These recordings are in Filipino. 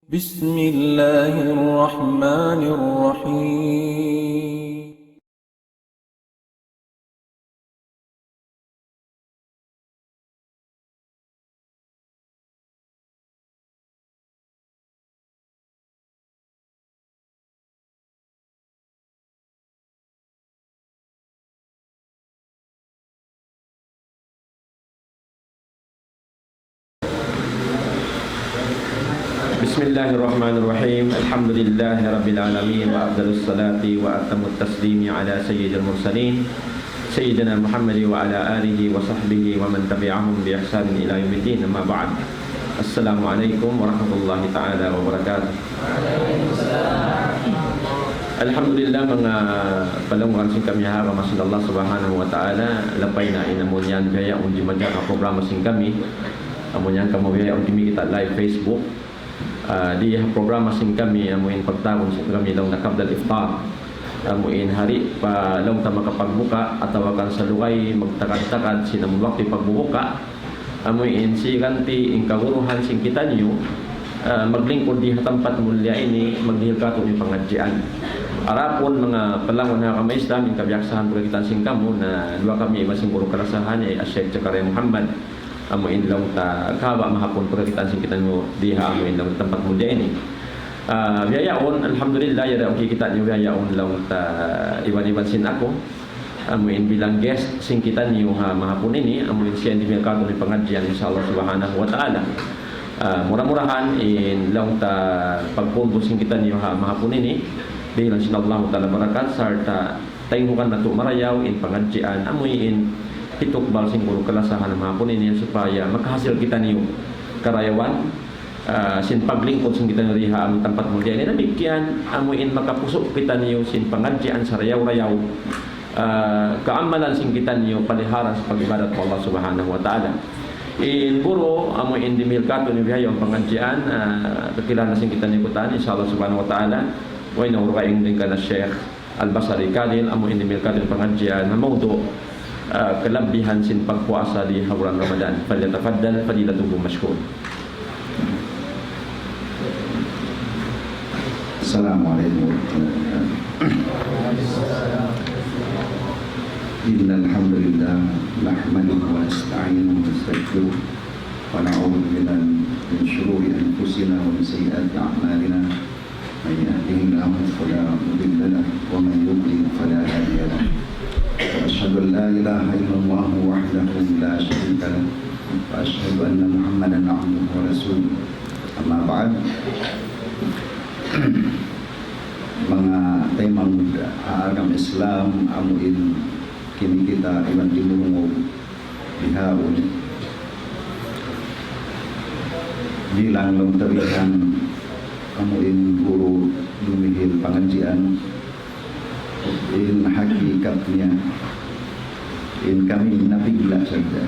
بسم الله الرحمن الرحيم. Bismillahirrahmanirrahim. Alhamdulillahi rabbil alamin wa afdalus salati wa atamut taslimi ala sayyidil mursalin sayyidina Muhammad wa ala alihi wa sahbihi wa man tabi'ahum bi ihsanin ila yaumiddin. Amma ba'd. Assalamualaikum warahmatullahi taala wabarakatuh. Alhamdulillah mga palangwan sing kami hara masud Allah subhanahu wa taala lapay na inamunyan gaya undi madya ka programa sing kami amunyan kamo gaya undi kita live Facebook. Di programa sing kami amuin pagtawon sing kami lang nakabdal iftar amuin hari pa lang ta makapagbuka at tawagan sa luway magtakad-takad sinamong waktu pagbubuka amuin si ganti ing kawuruhan sing kita niyo maglingkod di hatampat mulya ini maghilkato ni pangadjian arapon mga palangon na kami Islam ing kabiyaksahan pagkitan sing kamo na duwa kami masing puro karasahan ay Syekh Zakaria Muhammad amuin lang ta kawa mahapon pagkitan sing kita nyo diha amuin lang tempat mulya ini biyayaon alhamdulillah yara okay kita nyo biyayaon lang ta iwan-iwan sin ako amuin bilang guest sing kita nyo mahapon ini amuin siya hindi merkato ni pangadjian insyaallah subhanahu wa ta'ala murah-murahan in lang ta pagpulbo sing kita nyo mahapon ini bilang sinallahu ta'ala barakat sarta taingukan na to marayaw in pangadjian amuin pitok bal sing puro kalasahan ng mahapon ini supaya makahasil kita niyo karayawan sin paglingkod sing kita niyo riha ang tempat mulya ini demikian amuin makapusok kita niyo sin pangadjian sa rayaw-rayaw kaamalan sing kita niyo paliharan sa pag-ibadat ko Allah subhanahu wa ta'ala in buro amuin dimilkato ni bihayo ang pangadjian kakilala sing kita niyo kutan insyaallah subhanahu wa ta'ala wa inauraing din ka na Sheikh Al-Basari Kalil amuin dimilkato ng pangadjian na maudo kelabihan sin pagpuasa di bulan Ramadan. Falyatafaddal fadilatuhu mashkur. Assalamualaikum warahmatullahi wabarakatuh. Innal hamdalillah nahmaduhu wa nasta'inuhu wa nastaghfiruh wa na'udzu billahi min shururi anfusina wa min sayyiati a'malina. Man yahdihillahu fala mudilla lahu wa man yudlil fala hadiya lahu. وأشهد أن لا إله إلا الله وحده لا شريك له وأشهد أن محمدا عبده ورسوله أما بعد mga temang agama Islam amuin kini kita iban dimulungog dihaon bilang longterihan amuin guru lumihil pangajian in hakikatnya in kami nabigla saja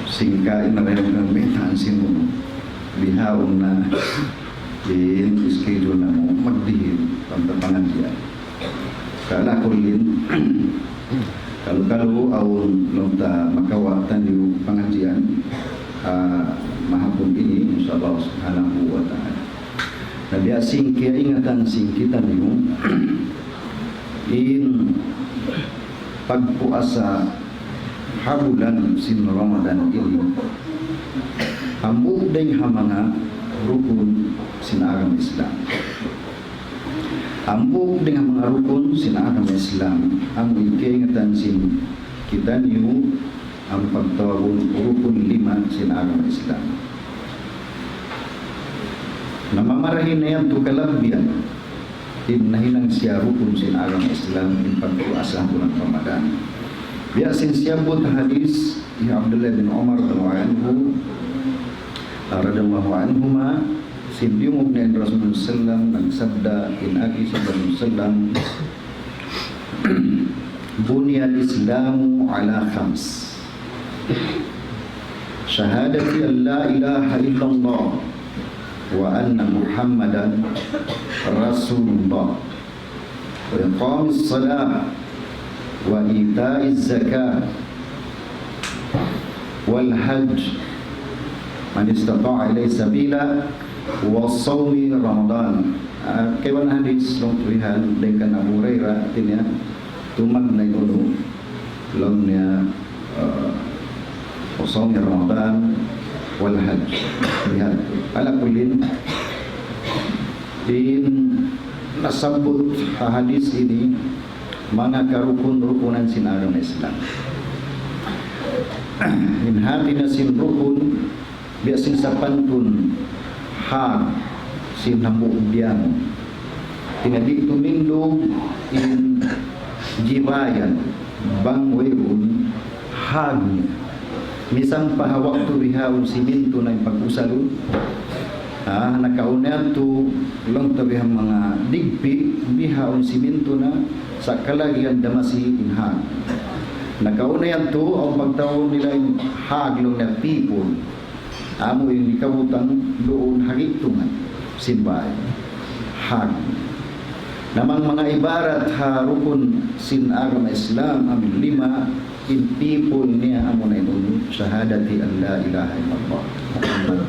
singka inarayang metaan sinu bihaon na in schedule na mo magdihil pantapangan dia kala kulin kalau awon lonta makawatan yung pengajian mahapon ini insyaallah subhanahu wa ta'ala na biya singkya ingatan singkitan yung in pagpuasa habulan sin Ramadan ini ambuk deng hamanga rukun sin agama Islam ambuk dengan mga rukun sin agama Islam ang ingatan sin kita niyo ang pagtawag rukun 5 sin agama Islam namamarahin na yan to kalabian nahinang siya rukun sin agama Islam in pagpuasa bulan Ramadan. Biya sin siyabot hadis ni Abdullah bin Umar radhiyallahu anhuma sin diumog ni Rasulullah sallam nagsabda in agi sallallahu sallam bunya al-islamu ala khams syahadati an la ilaha illallah wa anna Muhammadan Rasulullah wa iqamis salah wa ita'iz zakah wal hajj man istata'a ilayhi sabila wa sawmi Ramadan. Kay wan hadis long tulihan dengan Abu Hurairah tinya tumag na itulo long niya wa sawmi Ramadan wal hajj. Lihat ala kullin din nasabut hadis ini mga karukun-rukunan sinarang Islam. Minhati na sin rukun biasin sa pantun hag sin nambuugdian tinadi tumindog in jibayan bangwayun hag misang pahawak tu bihaun siminto na pag-usalun nakaunan tu long tabihang mga digpi bihaun siminto na sa kalagian damasi in hag. Nakauna yan to, ang pagtawon nila yung haglong na people. Amo yung ikabutang doon hagitungan, simbay. Hag. Namang mga ibarat harukun sin agama Islam, amin 5, in people niya amo na ito, syahadati an la ilaha illallah, Muhammad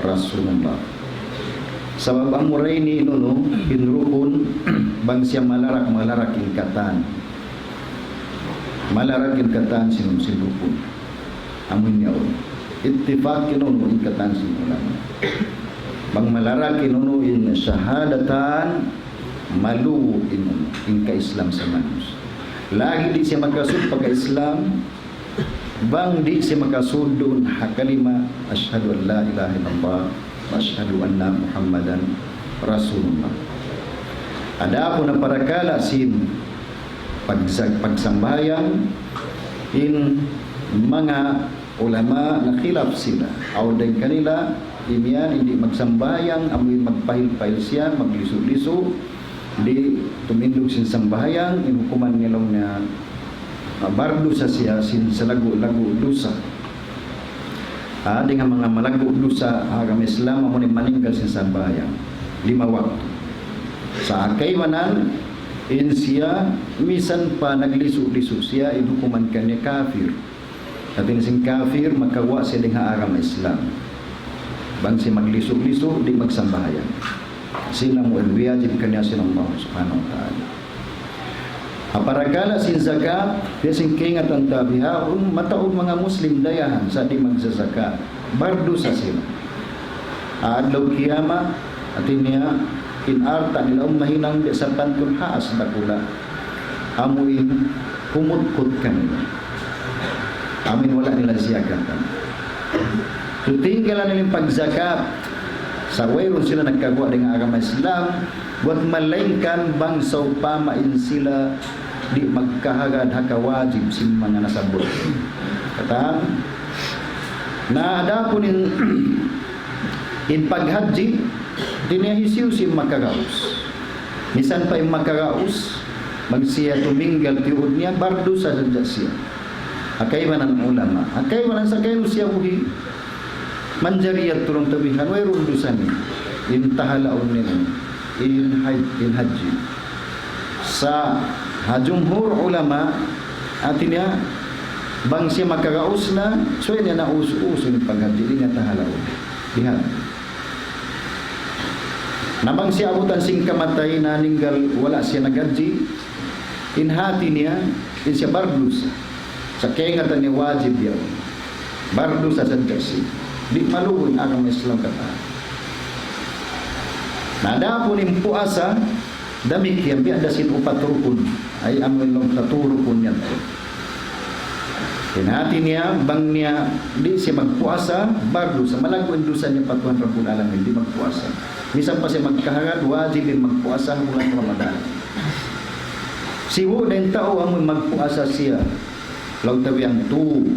Rasulullah. Sabab ang muray ni ino, in rukun, bang siya malarak ingkatan. Malarakin katan sinum sinupun amun yaon ittifaq kinunu ingkatan sinulan bang malarakin unu in syahadatan malu in ka Islam sa manus lagi di siya makasud pagka Islam bang di siya makasud doon hakalima asyhadu an la ilaha illallah wa asyhadu anna Muhammadan Rasulullah. Ada pun ang parakala sin pagsambayan in mga ulama na khilaf sila aw din kanila imian hindi magsambayang amoy magpahil-pahil siya magliso-liso di tumindog sin sambayan in hukuman nilong na bardo sa siya sin sa lagu-lagu dusa dengan mga malagu dusa agama Islam amo ni maninggal sin sambayan 5 waktu sa kaywanan in siya misan pa nagliso-liso siya idukuman kanya kafir at sing kafir makawa siya din agama Islam bang si magliso-liso di magsambahayan sila mo wajib kanya silang Allah subhanahu wa ta'ala. Aparagala sin zakat dia sing kingat ang tabihaun mataog mga Muslim dayahan sa di magzazakat bardo sa sila adlaw kiyama at niya inarta nila mahinang di sa pantun haas dakula amoy humudkot kanila amin wala nila siyagatan so tinggalan nilang pagzakat sa wayron sila nagkagawa dengan agama Islam buat malainkan bangsa pamain sila di magkahagad hakawajib sin mga nasabot kata na ada pun in paghaji dinahisiw si makaraos misan pa yung makaraos magsiya tuminggal tiud niya bardo sa sadya siya akay man ang ulama akay man sa kayo siya uhi manjariyat tulong tabihan way rundusan in tahalaon nila in haji sa hajumhur ulama atinya bang siya makaraos na so niya na uso-uso yung paghaji niya tahalaon lihat nabang siya abutan sing kamatay na ninggal wala siya nagadji in hati niya in siya bardus sa kengatan niya wajib yaw bardus sa sadjasi di maluwin agama Islam kata nada po ning puasa damik yan biada sin upat rukun ay amin long taturukun yan in hati niya bang niya di siya magpuasa bardus sa malaguin dusa niya patuhan Rabbul Alamin di magpuasa misan pa siya magkahagad, wajib din magpuasa bulan Ramadan. Siwo din tao ang magpuasa siya. Law tabi ang tu,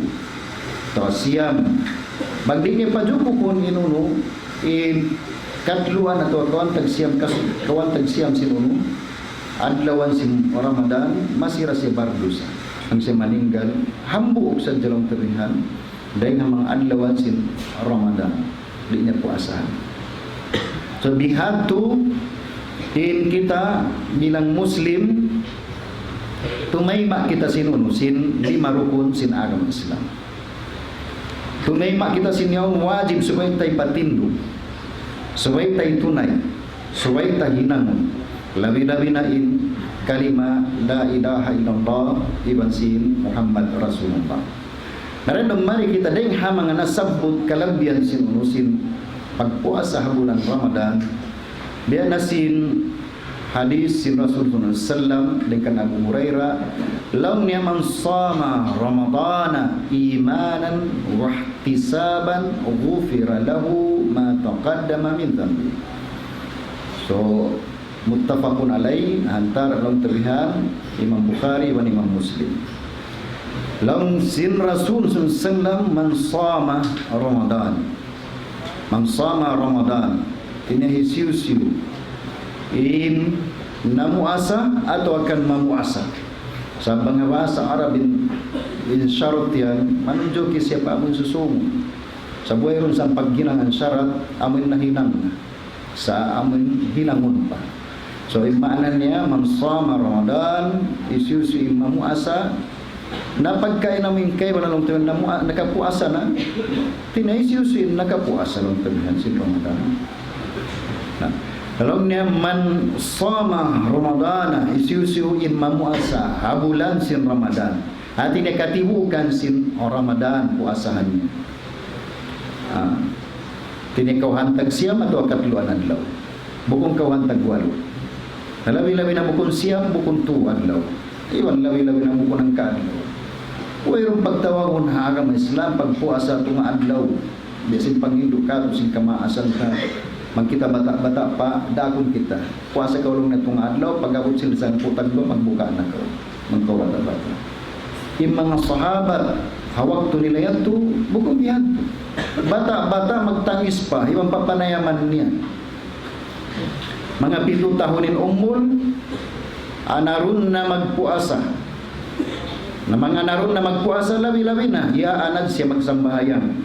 siyam. Bagdi niya pa dyan kung inuno, katluan ato kawan tag siyam sinuno, adlawan si Ramadan, masira siya bardusa. Ang siya maninggal, hambuk sa jalong tabihan, dahil nga mga adlawan si Ramadan, di niya puasahan. So bihatu in kita bilang Muslim tumayma kita sinuno sin 5 rukun sin agama Islam. Tunay makita sinyaw wajib suway tay patindo, suway tay tunay, suway tay hinangon. Labi-labi na in kalima la ilaha illallah iban sin Muhammad Rasulullah. Narendong mari kita deng ha mga nasabot kalabyan sinunusin pagpuasa bulan Ramadan. Biya nasin hadis sin Rasulullah sallam dengan Abu Hurairah, "Law man shama Ramadana imanan wa ihtisaban ghufira lahu ma taqaddama min dhanbi." So muttafaqun alaih, antara long terlihat Imam Bukhari dan Imam Muslim. Long sin Rasul sallam man shama Ramadan. Man shama Ramadan. Ini siu-siu in namuasa atau akan mamuasa. Sa mga bahasa Arab in syarat yan, manunjuk siapa amun susungo. Sa buhay ron sa pagginangan syarat, amun nahinang na. Sa amun hinangon pa. So, imaanan niya, man shama Ramadan, isyusi mamuasa, napagkain namin kay walang tuwan nakapuasa na, tinaisyusi nakapuasa lang tuwan si Ramadan. Kalau niya man shama Ramadana, isyusiu in mamuasa habulan sin Ramadan. Hati niya katibukan sin Ramadan puasahannya. Tini kau hantag siyam atau katluan adlaw. Bukong kau hantag walo. Labi-labi na bukong siyam, bukong tu adlaw. Iwan labi-labi na bukong ang kadlaw. Uwayrong pagtawagon ha agama Islam pagpuasa tunga adlaw. Biasin panginduk ka, sin kamaasan ka. Mang kita bata-bata pa, dakon kita. Puasa ka ulong na tunga adlaw, pag-abot sila sa putaglo, magbuka na ka. Magkawata-bata. Yung mga sahabat, hawak to nila yan to, bukong yan. Bata-bata magtangis pa, ibang papanayaman niya. Mga 7 tahunin umul, anarun na magpuasa. Na mga naroon na magpuasa, labi-labi na, iaanad siya magsambahayan.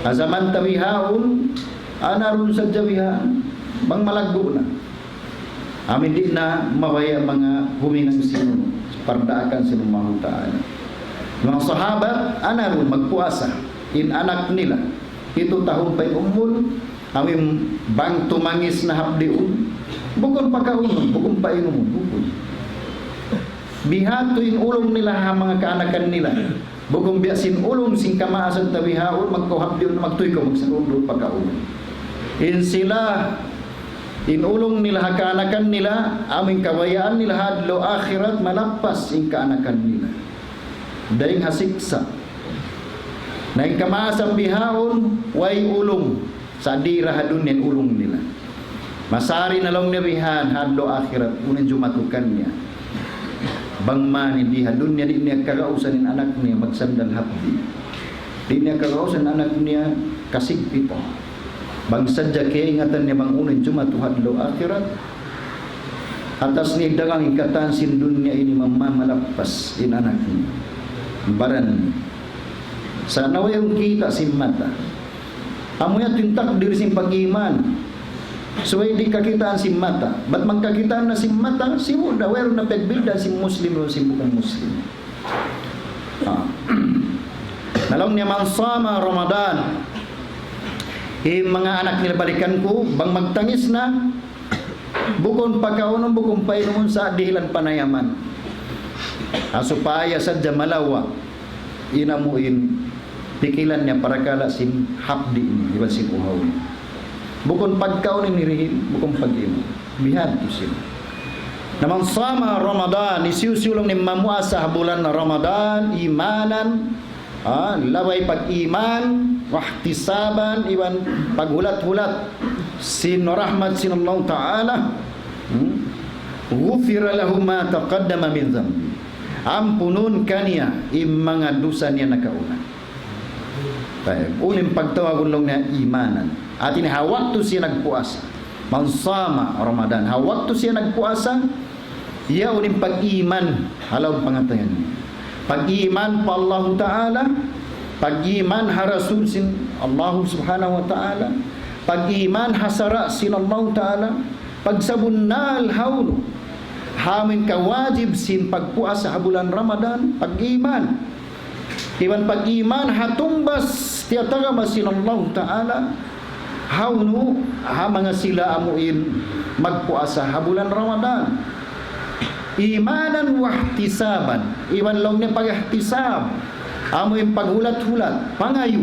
Azaman tawihaon, anarun sa jawihan, bang malagdo na. Amin di na mawaya mga huminang sino, pardaakan sino mahutaan. Mga sahabat, anarun magpuasa, in anak nila, 7 tahun pa'y umul, amin bang tumangis na hapdiun, bukon pagkaunon, bukon painumun, bukon. Bihatuin ulong nila ha mga kaanakan nila, bukong biasin ulong sing kamaasan tawihaon, magkuhapdiun na magtuy ko, magsarundo pagkaunon. In sila, in ulong nila ha kaanakan nila, aming kawayaan nila hadlo akhirat malapas in kaanakan nila. Daing hasiksa. Na in kamaasan bihaon, way ulong. Sa dirahadun yan ulong nila. Masari na lang nabihan hadlo akhirat unin jumatukan niya. Bangmani bihadun niya di niya karausan ng anak niya magsandal hapdi. Di niya karausan anak niya kasigpito. Bang sadya kaya ingatan niya bang unin jumatu hadlo akhirat. Atas ni dagang ikatan sin dunya ini mamamalapas in anak niya. Baran. Sa nawayang kita si mata. Amoy ating takdir sim pag-iman. So di kakitaan si mata. Ba't magkakitaan na si mata? Si muda, wero na pagbilda si Muslim o si bukan Muslim. Nalong niya man sama Ramadan. Mga anak nila balikan ko, bang magtangis na, bukon pagkaunon, bukon painumun sa dihilan panayaman. Supaya sadya malawa, inamuin, pikilan niya para kala sin hapdi ini, iba sin uhaw ni. Bukon pagkaon ni rihil, bukon pag-imo. Bihad to sila. Namang sama Ramadan, isiusulong ni mamuasa bulan na Ramadan, imanan, laway pag-iman, wahtisaban, iwan paghulat-hulat, sin rahmat sin Allah Ta'ala, ghufira lahu ma taqaddama min dhanbi. Ampunun kaniya im mga dosa niya nakauna. Uling pagtawagon lang niya imanan. At ini hawak to siya nagpuasa. Man sama Ramadan, hawak to siya nagpuasa. Iya uling pag-iman halaw pangantayan niya. Pag-iman pa Allah Ta'ala, pag-iman ha Rasul sin Allah Subhanahu wa Ta'ala, pag-iman hasara sin Allah Ta'ala, pagsabunal hawlo hamin kawajib sin pagpuasa bulan Ramadan, pag-iman Iwan pag-iman hatumbas tiyataga masinallahu ta'ala hawno ha mga sila amuin magpuasa ha bulan Ramadan. Imanan wa ihtisaban. Iwan lang niya pag-ihtisab. Amuin paghulat-hulat, pangayo.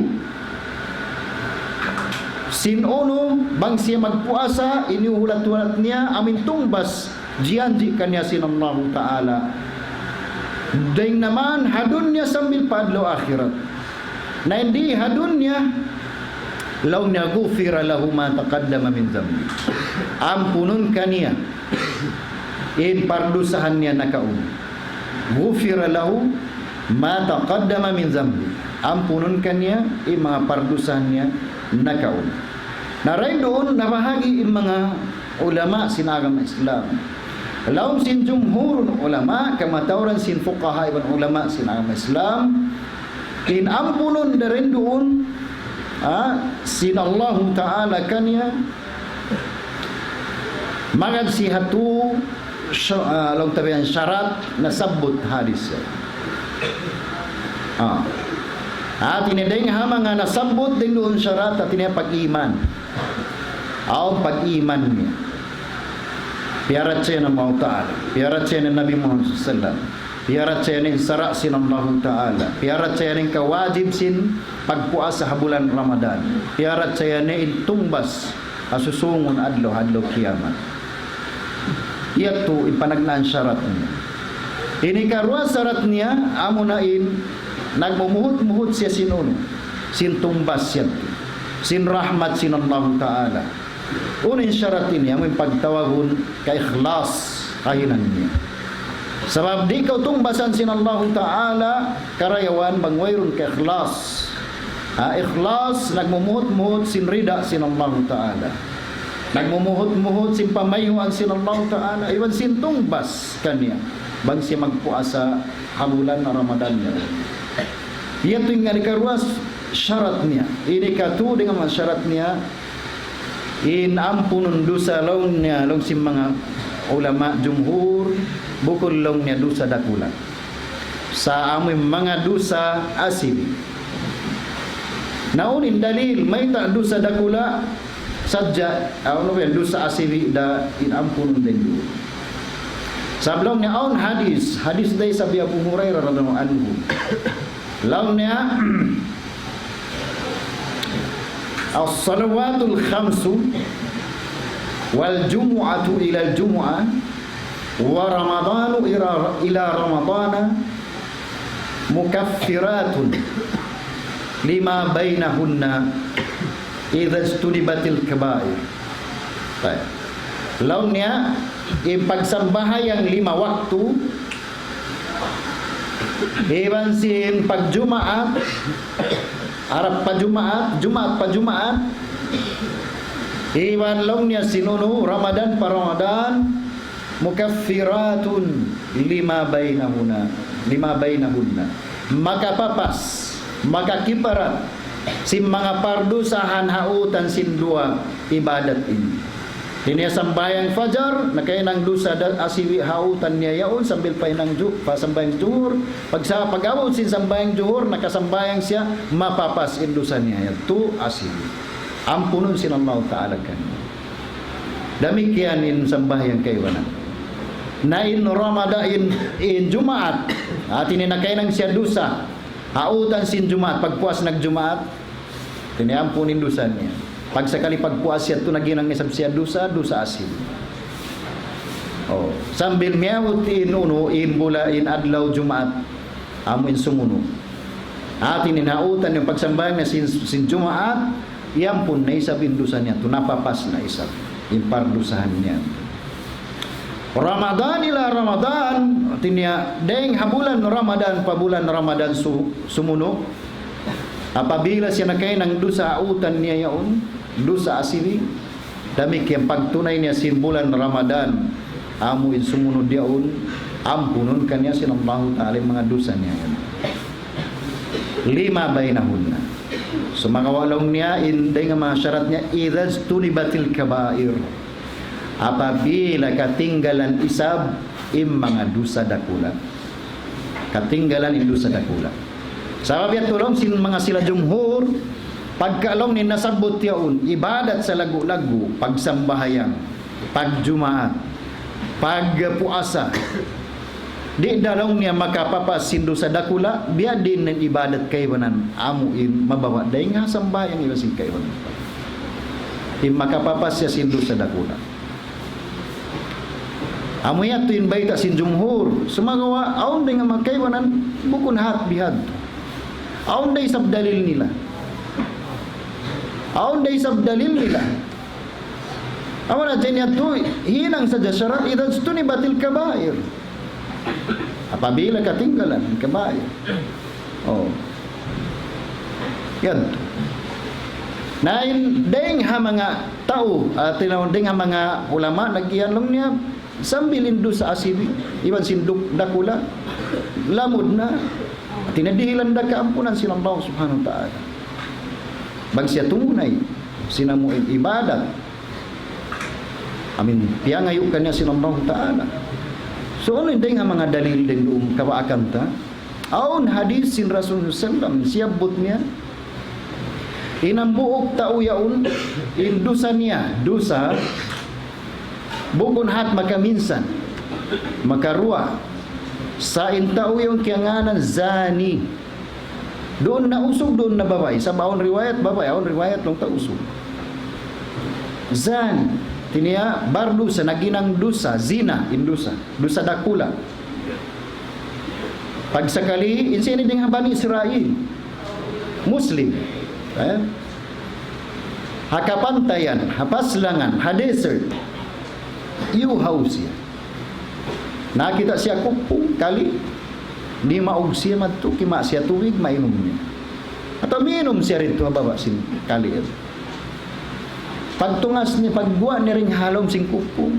Sinuno bang siya magpuasa inihulat-hulat niya amin tumbas jianji kanya sinallahu ta'ala. Dahil naman hadun niya sambil padlo akhirat. Na hindi hadun niya law niya gufira lahu ma taqaddama min dhanbi. Ampunun kaniya in pardusahan niya nakaun. Gufira lahu ma taqaddama min dhanbi. Ampunun kaniya in mga pardusahan niya nakaun. Naray doon nabahagi in mga ulama sinagam Islam. Laum sin jumhurun ulama kamatauran sin fuqaha ibn ulama sin agama Islam in ampunun darin doon sin Allah Ta'ala kanya magad si hatu lang tabihan syarat na sabut hadis tinideng ha mga nasabot din doon syarat at tinideng pag-iman pag-iman niya piarat siya ng Allah Ta'ala, piarat siya ng Nabi Muhammad SAW, piarat siya ng sara sin Allah Ta'ala, piarat siya ng kawajib sin pagpuasa sa bulan Ramadan, piarat siya ng tumbas asusungon adlaw kiamat. Ito ipanagnaan syarat niya. Ini karua syarat niya amo na nagmumuhut-muhut siya sinuno, sin tumbas siya, sin rahmat sin Allah Ta'ala. Unin syarat ini ang pagtawagon kay ikhlas kahinan niya. Sebab di kau tumbasan sin Allah Ta'ala karayawan bangwayrun kay ikhlas. Ikhlas nagmumuhut-muhut sin rida sin Allah Ta'ala. Nagmumuhut-muhut sin pamayuan sin Allah Ta'ala. Iwan sin tumbas kanya bang siya magpuasa habulan na Ramadan niya. Ito yung nalikarwas syarat niya. Ini katu dengan syarat niya in ampunun dosa long niya long si mga ulama jumhur bukol long niya dosa dakula sa amoy mga dosa asili naunin dalil may ta dosa dakula sadya ano ba dosa asili da in ampunun din sablong niya on hadis day sabi Abu Hurairah radhiyallahu anhu long niya as-salawatul khamsu wal jumu'atu ila al-jumu'ah wa ramadanu ila ramadana mukaffiratun lima bainahunna idza istunibatil kaba'ir. Laun niya ipagsambahay ang 5 waktu iban sin pagjumaat Arab pa Jumaat iwan long niya sinuno Ramadan pa Ramadan mukaffiratun lima bainahunna makapapas makakiparat si mga pardusahan hautan sin dua ibadat ini. Ini sambayang fajar na kaya nang dusa asiwi hautan niya yaon sambil pa nang sambayang juhur pag-awot sin sambayang juhur nakasambayang siya mapapas indusa niya tu asiwi ampunun sin Allah Ta'ala kan demikian in sambayang kaywanan na in Ramadan in Jumaat at ini na kaya nang siya dusa hautan sin Jumaat pagpuas nag Jumaat tiniampunin dusa niya. Pag sakali pagpuasya ito naginang isab siya dosa asin. Sambil miyawot inuno inbula in adlaw Jumaat amuin sumuno. At ininautan yung pagsambahan na sin Jumaat yan po na isab indusa niya ito napapas na isab yung pardusahan niya. Ramadan ila Ramadan tinya deng habulan Ramadan pabulan Ramadan sumuno. Apabila siya nakay ng dosa autan niya yaon dosa asili damik yang pagtunay niya sin bulan Ramadan amuin sumunod yaon ampunon kanya sin Allah Ta'ala mga dosa niya yan. 5 bainahunna so mga walong niya inday nga mga syarat niya idaz tunibatil kabair apabila katinggalan isab im mga dosa dakula katinggalan in dosa dakula Sa biya tulong sin mga sila jumhur, pagkalong ni nasabot yaon, ibadat sa lagu-lagu, pagsambahayan, pagjumaat, pagpuasa. Di dalong niya makapapasin do sa dakula, biya din ng ibadat kaywanan amuin mabawa dahil nga sambayang iwasin kaywanan. Di makapapas siya sindo sa dakula. Amuya to invite sin jumhur, sumagawa aon din nga magkaywanan bukun hat bihad. Aon day sab dalil nila. Aon day sab dalil nila. Awan na dyan yato, hinang sa jasyarat, idan ito ni batil kabair. Apabila katinggalan, kabair. Oh. Yan. Nain, deng ha mga tao, tinawag deng ha mga ulama, nagyanlong niya, sambilin do sa asibi, iban sinduk dakula, lamod na, tinadihilan da kaampunan silang Allah subhanahu wa ta'ala. Bag siya tunay, sinamuin ibadat, amin, piya ngayon kanya silang Allah ta'ala. So, ano yung mga dalil din doon kawaakan ta? Aun hadis sin Rasulullah sallam, siyabot niya, inambuok tao yaon, indusa niya, dusa, bukon hat makaminsan, makarua, sa intao yung kiyanganan zani. Doon na usog, doon na babay. Sa baon riwayat, babay. Aon riwayat, long ta usog. Zani. Tiniya, bardusa, naginang dusa, zina, indusa. Dusa dakula. Pagsakali, insini ding Bani Israel. Muslim. Hakapantayan, hapaslangan, hadesert. Iuhaw siya. Nakita siya kupong kali, di maog siya madto, kima siya tuwig, mainom niya. At minum siya rin tumababa sin kali. Pagtungas ni pagguwa ni ring halom sing kupong,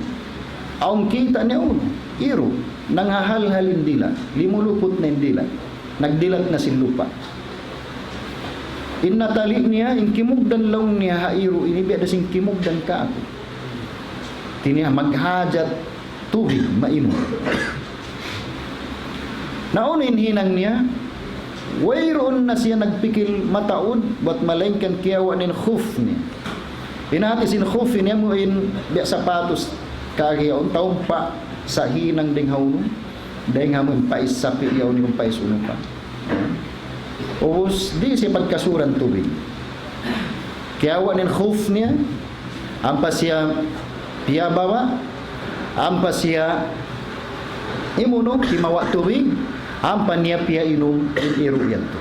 aong kita niya uno, iro, nanghahalhalin dila, limulupot na yung dila, nagdilat na sin lupa. Innatali niya, in kimugdan lang niya hairo, inibiyada sing kimugdan ka ako. Tiniya maghajat tubig, mainom. Naunin hinang niya, wayroon na siya nagpikil mataod, ba't malengkan kiyawa nin khuf niya. Pinati sin khuf niya mo in biya sapatos kagiyaon, taong pa sa hinang ding hauno, dahil nga mo in pais sapi yaw ni mong pais uno pa. Ubus, di siya pagkasuran tubig. Kiyawa nin khuf niya, ampa siya piyabawa, ampa siya imuno, himawa tubig, ampa niya piya inom in iruyan to.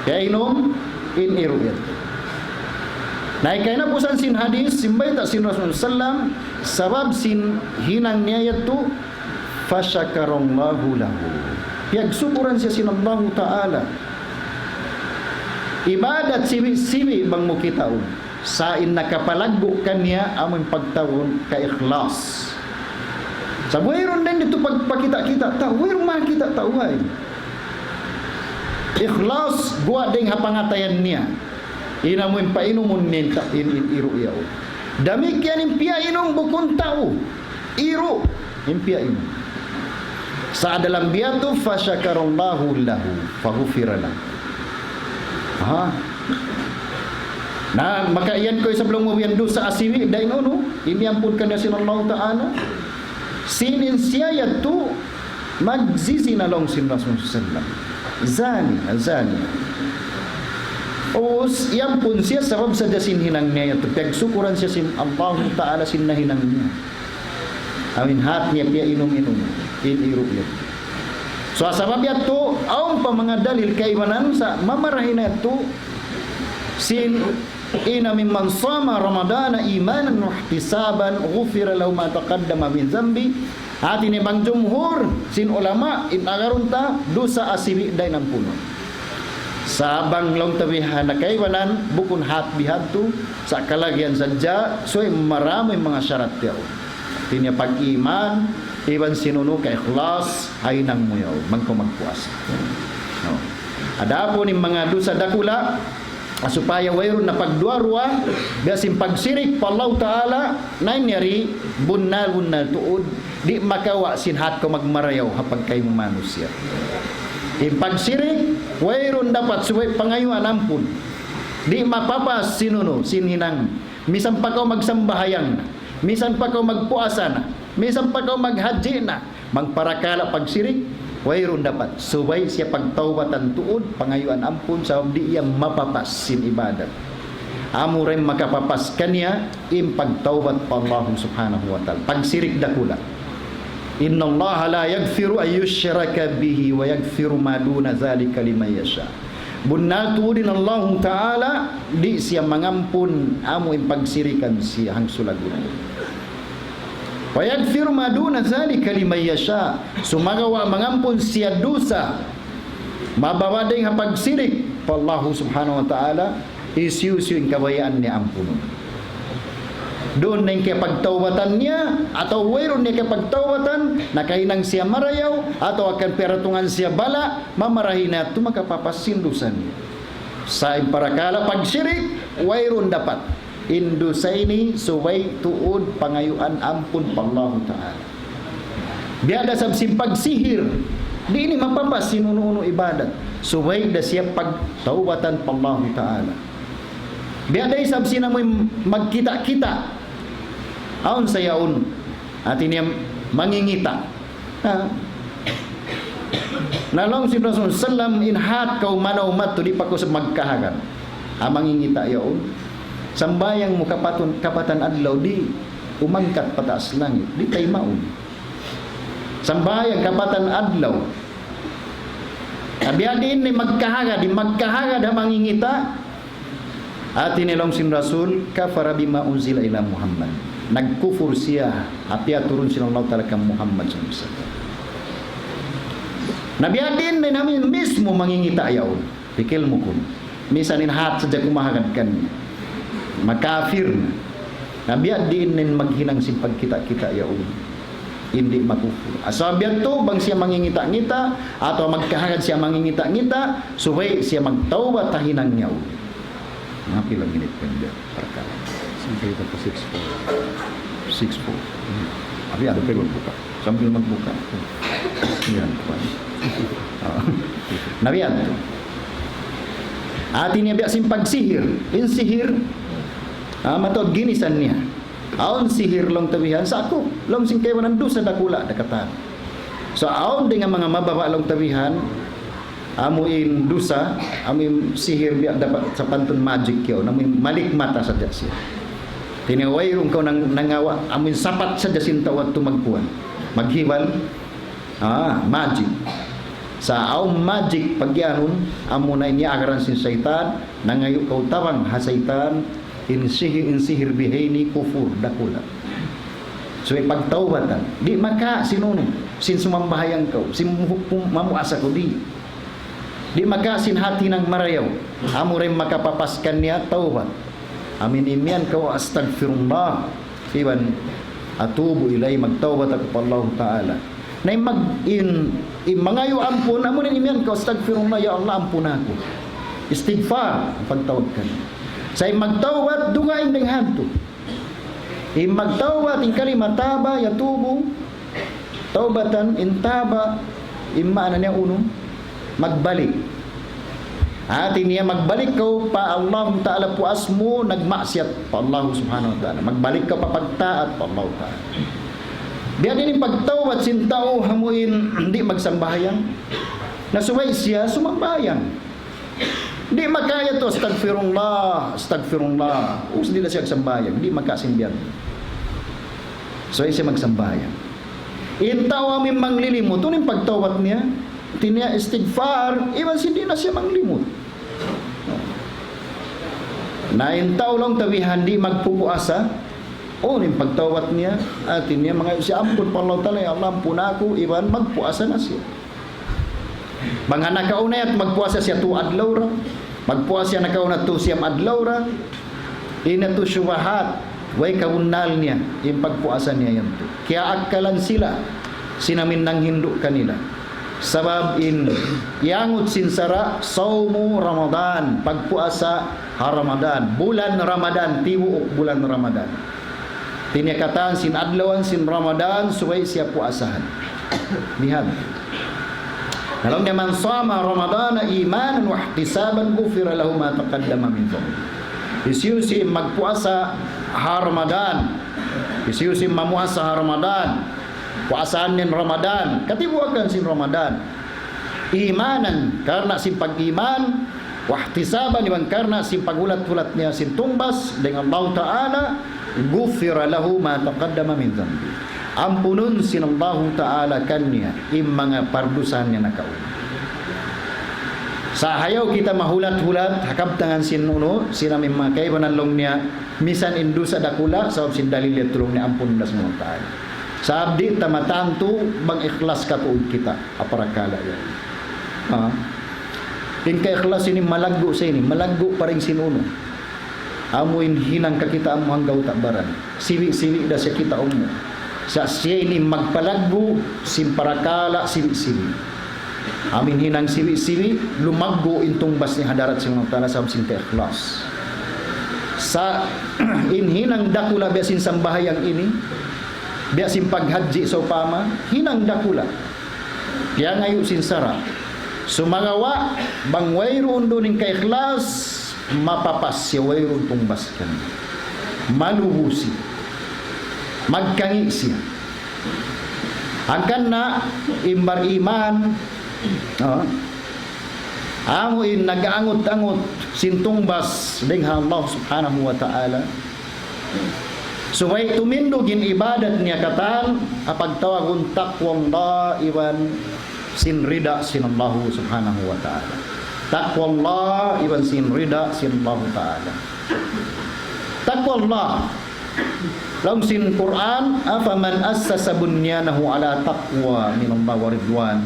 Piya inom in iruyan to. Naikay na po san sin hadis, simbay ta sin Rasulullah sallam, sabab sin hinang niya yato, fasyakarallahu lahu. Piyagsukuran siya sin Allah ta'ala. Ibadat sibi-sibi bang mo kitaon. Sain nakapalagbo kanya among pagtawon ka ikhlas. Sa buwiron din dito pagpakita-kita, tawir makita taway. Ikhlas, guwa ding hapangatayan niya. Inamoy painumun ninta in iru-iyaw. Dami kyan impia inong bukun tao. Iru, impia inong. Sa dalam biyato, fasyakarallahu lahu, faghufira lahu. Ha? Na makaiyan ko sa belum mobian dosa asiwi dai nono iniampun kana sin Allah taala sinin siya yatu magzizi na long sin Rasul sallallahu zani os iampun siya sabab sa sin hinang niya yatu pagsukuran siya sin Allah taala sin nahinang niya amin hat niya piya inom in iruya. So sabab yatu aung pa mga dalil kaywanan sa mamarahin yatu sin ina mimman sama ramadana imanan wa ihtisaban ghufira lahu ma taqaddama min zambi. Hati ni bang jumhur sin ulama in agarunta dosa asibi day ng puno. Sa bang long tabihan na kaywanan bukun hat bihadto sa kalagyan sadya so marami mga syarat yaw. Tinya pag-iman iban sinuno ka ikhlas ay nang muyaw magpuasa. No. Ada po ni mga dosa dakula supaya wayron na pagduarwa biasin pagsirik pa Allah Ta'ala na nyari bunal tuod di makawa sinhat ko magmarayaw hapag kayo manusia. Pagsirik, wayron dapat suway pangayuan ampun. Di mapapas sinuno, sinhinang. Misan pa kau magsambahayang, misan pa kau magpuasa na, misan pa kau maghaji na, magparakala pagsirik, wayron dapat suway siya pagtawbatan tuod, pangayuan ampun, sabab di iya mapapas sin ibadat. Amo rin makapapas kanya pagtawbat pa Allah subhanahu wa ta'ala. Pagsirik dakula. Inna Allah la yaghfiru an yushraka bihi wa yaghfiru ma duna dzalika liman yasha. Bunal tuudin Allah Ta'ala di siya mangampun amo pagsirikan siya hang sulagun. Wa yaghfiru ma duna dzalika liman yasha. Sumagawa mangampun siya dosa mabawading ha pagsirik pa Allah subhanahu wa ta'ala isu-isu yung kabayaan niya ampun. Doon na yung kapagtawatan niya atau wayron niya kapagtawatan nakainang siya marayaw atau akan peratungan siya bala mamarahin na ito makapapasindusan niya sa imparakala pagsirik wayron dapat indusa ini suway tuod pangayuan ampun pa Allah Ta'ala. Biada sab pagsihir di ini mapapas sinuno ibadat suway da siya pagtawatan pa Allah Ta'ala. Biada sab sinamoy magkita-kita aon sayaon atin niya mangingita nalong si Rasul sallam inhat kau manaw mat di pa ko sa magkahagan mangingita yaon sambayang mo kapatan adlaw di umangkat pataas langit di tay maun sambayang kapatan adlaw abiyadin ni magkahaga di magkahaga da mangingita atin nilong si Rasul kafara bima unzila ila Muhammad nagkufur siya apya turun silang Allah Ta'ala kang Muhammad SAW. Nabiyadin na namin mismo mangingita ayaw pikil mo kun misanin hat sadya kumahagad kan makafir na nabiyadin na maghinang simpag kita ayaw hindi makufur asabiyad to bang siya mangingita-ngita atau magkahagad siya mangingita-ngita suway siya magtawbat tahinang niyaw napilang ginit pwede parkala sampai ito po 6-4 abi ada pero magbuka sambil magbuka yan nabiyan to atin niya biya pagsihir sihir matod ginisan niya aon sihir long tabihan sa ako long sing kayo nandu sa dakula dakatan so aon din nga mga mababa long tabihan amuin dusa amin sihir biya dapat sa pantun magic yaw namin malikmata sa siya tinaway rung ko nangawa amin sapat sa jasin tawat tumagpuan maghiwal magic sa aw magic pagyanon amo na niya akaran sin syaitan nangayo kau tawang ha syaitan in sihir bihaini kufur dakula so pagtawbatan di maka sinuno sin sumambahayang kau sin mamuasa ko di maka sin hati ng marayaw amo rin makapapaskan niya tawbat amin imyan kau astagfirullah iwan atubu ilay magtawbat ako pa Allah Ta'ala na mangayo ampun amo rin imyan kau astagfirullah ya Allah ampun ako istighfar pagtawad ka say magtawbat dungain ng hanto magtawbat in kalimataba yatubu tawbatan intaba imana niya uno magbalik atin niya magbalik ka pa Allah Ta'ala puas mo nagmaksiyat pa Allah subhanahu wa ta'ala magbalik ka pa pagtaat pa Allah Ta'ala biya din pagtawat sintao hamuin hindi magsambayang nasuway siya sumambayang hindi makaya to astagfirullah hindi na siya magsambayang hindi makasimbiyan so siya magsambayang intaw amin manglilimot ito yung pagtawat niya tinya istighfar iwan hindi na siya manglimot na intaw lang tawihan di magpupuasa yung pagtawat niya at niya mga siya ampun pa Allah Ta'ala Allah ampun ako iwan magpuasa na siya mga nakaunay at magpuasa siya tu adlaw ra magpuasa siya nakauna tu siyam adlaw ra ina tu syubahat way kaunal niya yung pagpuasa niya yan tu kaya akalan sila sinamin nang hindu kanila sabab yangot sinsara saumu Ramadan pagpuasa Ramadan bulan Ramadan tibuok bulan Ramadan tinyakataan sin adlawan sin Ramadan suway siya puasahan lihat Alam niya, man sama Ramadana imanan wa ihtisaban ghufira lahu ma taqaddama min dhanbi. Isiyusi magpuasa ha Ramadan. Isiyusi mamuasa ha Ramadan. Puasaan nin Ramadan. Katibuakan sin Ramadan. Imanan karena sin pag-iman, wa ihtisaban ibang karena sin pagulat-ulat niya sin tumbas dengan Allah Taala, ghufira lahu ma taqaddama min dhanbi. Ampunun sin Allah Taala kanya im mga pardusan niya nakauna. Sa hayaw kita mahulat-hulat hakab tangan sinuno sinami makay panalong niya misan indu sa dakula sa sin dalil tulong ni ampun das mo taala. Sa abdi tamatanto bang ikhlas ka tuod kita aparakala yan. Ing ka ikhlas ini malaggo sa ini, malaggo pa ring sinuno. Amuin hinang ka kita amo hanggaw tabaran. Siwi-siwi da siya kita umo. Sa siya ini magpalagbo simparakala siwi-siwi. Amin hinang siwi-siwi lumaggo intong bas ni hadarat sa mga tala sa sin ikhlas. Sa inhinang dakula biasin sambahayang ini biasin paghadji sa upama hinang dakula kaya ngayon sinsara sumagawa bang wayroon doon ka ikhlas mapapas siya wayroon tumbas ka malubusi magkangi siya angkan na imbar iman amuin nag-aangot-angot sintumbas dengan Allah subhanahu wa ta'ala. So may tumindogin ibadat niya katan apagtawagon takwang la iwan sinrida sin Allah subhanahu wa ta'ala. Takwang la iwan sinrida sin Allah ta'ala. Takwang la lang sin Quran afaman assasa bunyanahu ala taqwa min Allah wa ridwan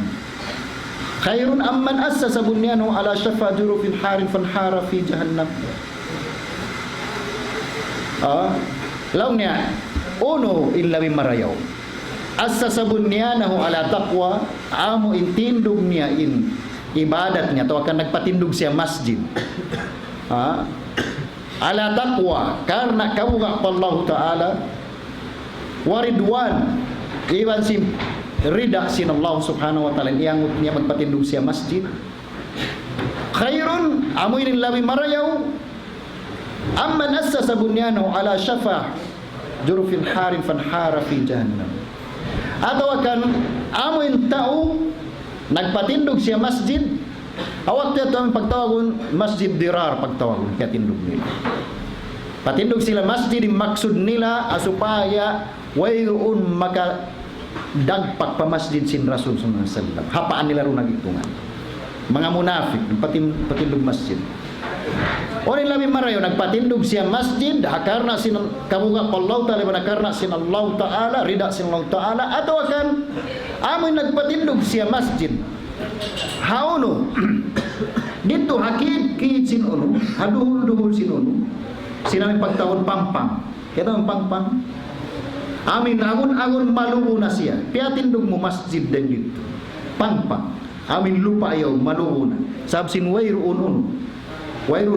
khairun amman assasa bunyanahu ala shafa jurufin harin fanhara fi jahannam. Law niya uno ilawi marayaw assasa bunyanahu ala taqwa amo intindog niya in ibadat niya to akan nagpatindog siya masjid ala taqwa karena kawga Allah Ta'ala waridwan iwan sim rida sin Allah subhanahu wa ta'ala iyangot niya magpatindog siya masjid khairun amoy rin lawi marayaw amman assasa bunyanahu ala shafa jurufin harin fanhara fi jahannam atau akan amoy tao nagpatindog siya masjid awat niya ito ang pagtawagon masjid dirar pagtawagon kaya tindog nila patindog sila masjid maksud nila asupaya wayroon maka dagpak pa masjid sin Rasul sallallahu alaihi wasallam hapaan nila ron nagitungan mga munafik patindog masjid o nila marayo nagpatindog siya masjid hakarna sin kabuga Allah Ta'ala hakarna sin Allah Ta'ala rida sin Allah Ta'ala atau akan amoy nagpatindog siya masjid hauno dito hakid kid sin uno haduhul sin uno sinaming pagtawon pampang kaya ang pampang amin agun malubo na siya piatindog mo masjid din dito pampang amin lupa ayaw malubo na sabsin wayroon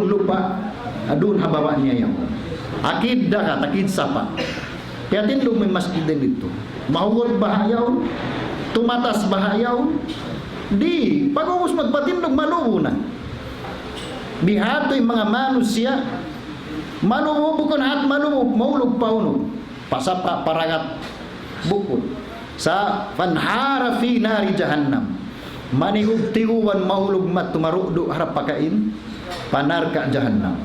lupa adun habawa niya yaw akid da ka takid sapa piatindog mo masjid din dito mahugod bahayaw tumatas bahayaw di pag-uus magpatindog malubo na bihatoy mga manusia malubo bukon at malubo maulog pauno pasapa paragat bukod sa fanhara fi nari jahannam manihug tiuwan mahulog mat tumaruddo harap pakain panarka jahannam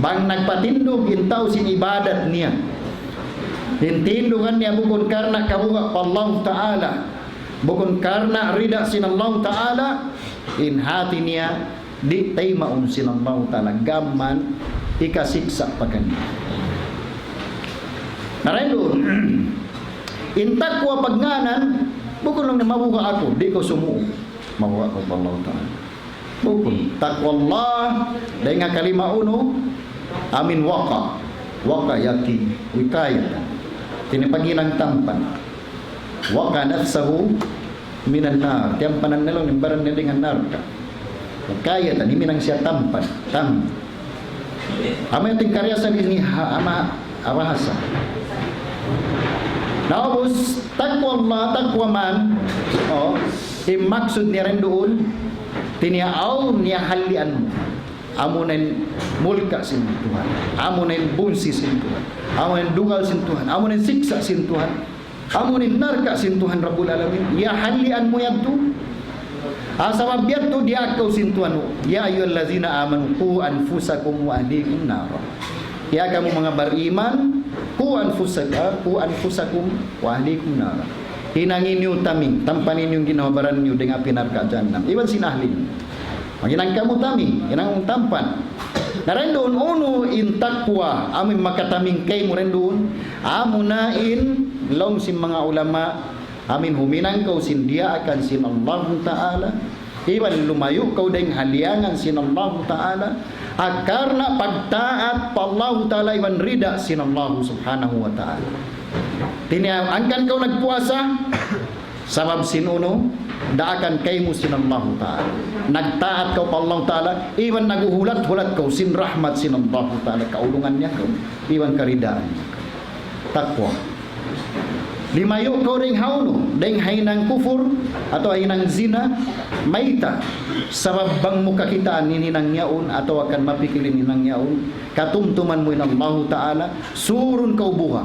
bang nagpatindog intaw sin ibadat niya hintindogan niya bukon karna kabuga Allah Ta'ala bukon karna rida sin Allah Ta'ala in hati niya di tay maun sin Allah Ta'ala gaman ikasiksa pagkaniya narendo intakwa pagnganan bukon lang na mabuga ako di ko sumuo mabuga ko Allah Ta'ala bukon takwa Allah dahil nga kalima uno amin waka yaki wikaya tinipaginang tampan waka nafsahu minan nar tiyampanan nilong nimbaran nilingan nar ka wikaya tan himinang siya tampan amin ting karya sa ni ama awahasa naubos takwa Allah takwa man Maksud niya rin doon, tiniaaw niya halian mo. Amo na mulka sin Tuhan, amo na bunsi sin Tuhan, amo na dugal sin Tuhan, amo na siksa sin Tuhan, amo na narka sin Tuhan Rabbul Alamin. Ya halian mo yan to. Sa mabiyat to dia akaw sin Tuhan. Ya ayyuhallazina amanu qu anfusakum wa ahlikum nara. Ya kamu mga beriman, qu anfusakum wa ahlikum nara. Hinangin niyo taming, tampanin yung ginawabaran niyo dengan api neraka jahanam. Iban sinahli. Maginang kamu tami, inang tampan. Narendon uno in takwa, amin makataming kay mo rendon. Amunain long sin mga ulama, amin huminang kau sin dia akan sin Allah Ta'ala. Iban lumayo kau deng haliangan sin Allah Ta'ala. Karena pagtaat pa Allah Ta'ala iban rida sin Allah Subhanahu wa Ta'ala. Tiniangkan kau nagpuasa, sabab sin uno, daakan kay mo sin Allah Ta'ala. Nagtaat kau pa Allah Ta'ala, iwan naguhulat-hulat kau sin rahmat sin Allah Ta'ala. Kaulungan niya kau, iwan karidaan niya kau. Takwa. Limayo kau ring hauno, deng hainang kufur atau hainang zina, maita. Sabab bang muka kitaan nininang yaon atau akan mapikilin ninang yaon, katumtuman mo in Allah Ta'ala, surun kau buha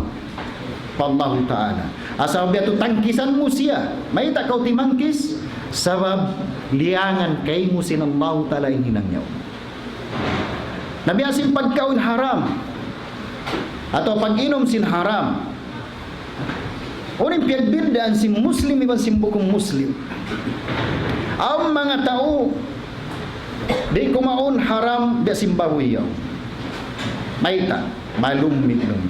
pa Allah Ta'ala. Asal biya tangkisan mo siya, maita kau timangkis, sabab liangan kay mo sin Allah Ta'ala ininang yaon. Nabiasin pagkaon haram atau pag-inom sin haram. Orang piyagbirdaan si Muslim iban si bukong Muslim. Ang mga tao di kumaon haram da simbawiyaw. Maita, malumit lang.